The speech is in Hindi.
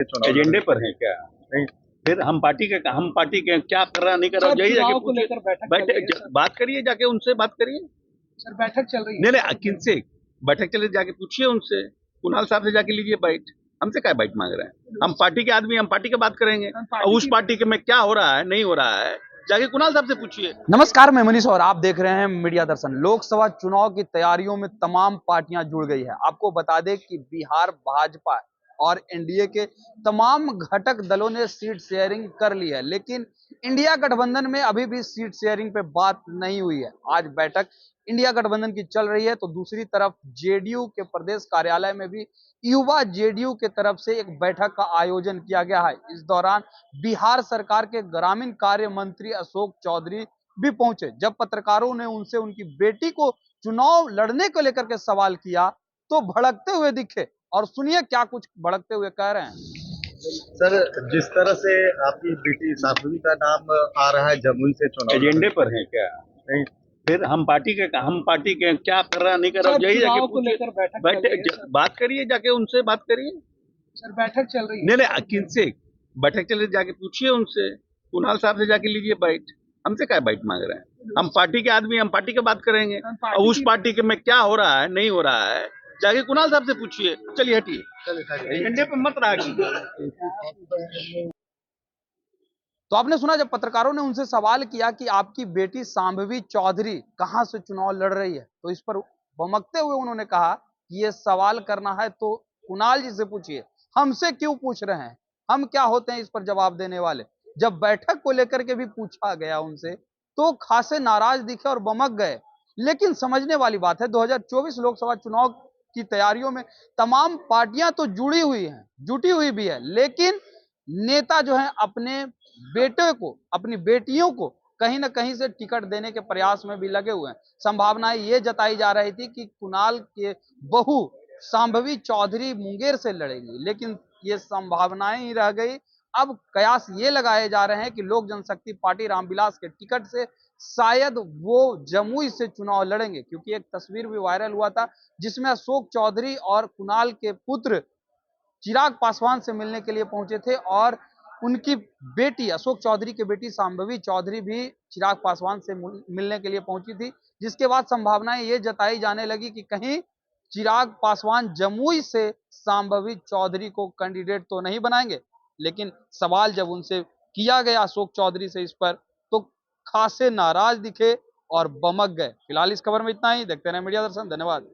एजेंडे पर है क्या? नहीं, फिर हम पार्टी के क्या कर रहा नहीं कर रहा, यही जाके को लेकर बैठे बात करिए, जाके उनसे बात करिए। सर बैठक चल रही है। नहीं नहीं, किनसे बैठक चले, जाके पूछिए उनसे, कुणाल साहब से जाके लीजिए बाइट। हमसे क्या बाइट मांग रहे हैं? हम पार्टी के आदमी, हम पार्टी की बात करेंगे। और उस पार्टी के में क्या हो रहा है नहीं हो रहा है, जाके कुणाल साहब से पूछिए। नमस्कार, मैं मनीष और आप देख रहे हैं मीडिया दर्शन। लोकसभा चुनाव की तैयारियों में तमाम पार्टियां जुड़ गई है। आपको बता दें कि बिहार भाजपा और एनडीए के तमाम घटक दलों ने सीट शेयरिंग कर ली है, लेकिन इंडिया गठबंधन में अभी भी सीट शेयरिंग पे बात नहीं हुई है। आज बैठक इंडिया गठबंधन की चल रही है, तो दूसरी तरफ जेडीयू के प्रदेश कार्यालय में भी युवा जेडीयू के तरफ से एक बैठक का आयोजन किया गया है। इस दौरान बिहार सरकार के ग्रामीण कार्य मंत्री अशोक चौधरी भी पहुंचे। जब पत्रकारों ने उनसे उनकी बेटी को चुनाव लड़ने को लेकर के सवाल किया तो भड़कते हुए दिखे, और सुनिए क्या कुछ भड़कते हुए कह रहे हैं। सर, जिस तरह से आपकी बेटी साध्वी का नाम आ रहा है जमुई से चुनाव एजेंडे पर है क्या? नहीं, फिर हम पार्टी के क्या कर रहा नहीं कर रहा, यही जाके को लेकर बात करिए, जाके उनसे बात करिए। सर बैठक चल रही है। नहीं नहीं, किनसे बैठक चले, जाके पूछिए उनसे, कुणाल साहब से जाके लीजिए बाइट। हमसे क्या बाइट मांग रहे हैं? हम पार्टी के आदमी, हम पार्टी की बात करेंगे। और उस पार्टी के में क्या हो रहा है नहीं हो रहा है, जाके कुणाल साहब से पूछिए। चलिए हटिए, एजेंडे पे मत रहा कीजिए। तो आपने सुना, जब पत्रकारों ने उनसे सवाल किया कि आपकी बेटी शांभवी चौधरी कहां से चुनाव लड़ रही है, तो इस पर भमकते हुए उन्होंने कहा कि ये सवाल करना है तो कुणाल जी से पूछिए, हमसे क्यों पूछ रहे हैं, हम क्या होते हैं इस पर जवाब देने वाले। जब बैठक को लेकर के भी पूछा गया उनसे तो खासे नाराज दिखे और बमक गए। लेकिन समझने वाली बात है, 2024 लोकसभा चुनाव की तैयारियों में तमाम पार्टियां तो जुटी हुई भी है, लेकिन नेता जो है अपने बेटे को, अपनी बेटियों को कहीं ना कहीं से टिकट देने के प्रयास में भी लगे हुए हैं। संभावनाएं ये जताई जा रही थी कि कुणाल के बहू शांभवी चौधरी मुंगेर से लड़ेंगी, लेकिन ये संभावनाएं ही रह गई। अब कयास ये लगाए जा रहे हैं कि लोक जनशक्ति पार्टी रामविलास के टिकट से शायद वो जमुई से चुनाव लड़ेंगे, क्योंकि एक तस्वीर भी वायरल हुआ था जिसमें अशोक चौधरी और कुणाल के पुत्र चिराग पासवान से मिलने के लिए पहुंचे थे, और उनकी बेटी अशोक चौधरी की बेटी शांभवी चौधरी भी चिराग पासवान से मिलने के लिए पहुंची थी, जिसके बाद संभावनाएं ये जताई जाने लगी कि कहीं चिराग पासवान जमुई से शांभवी चौधरी को कैंडिडेट तो नहीं बनाएंगे। लेकिन सवाल जब उनसे किया गया अशोक चौधरी से इस पर, तो खासे नाराज दिखे और बमक गए। फिलहाल इस खबर में इतना ही। देखते रहे मीडिया दर्शन। धन्यवाद।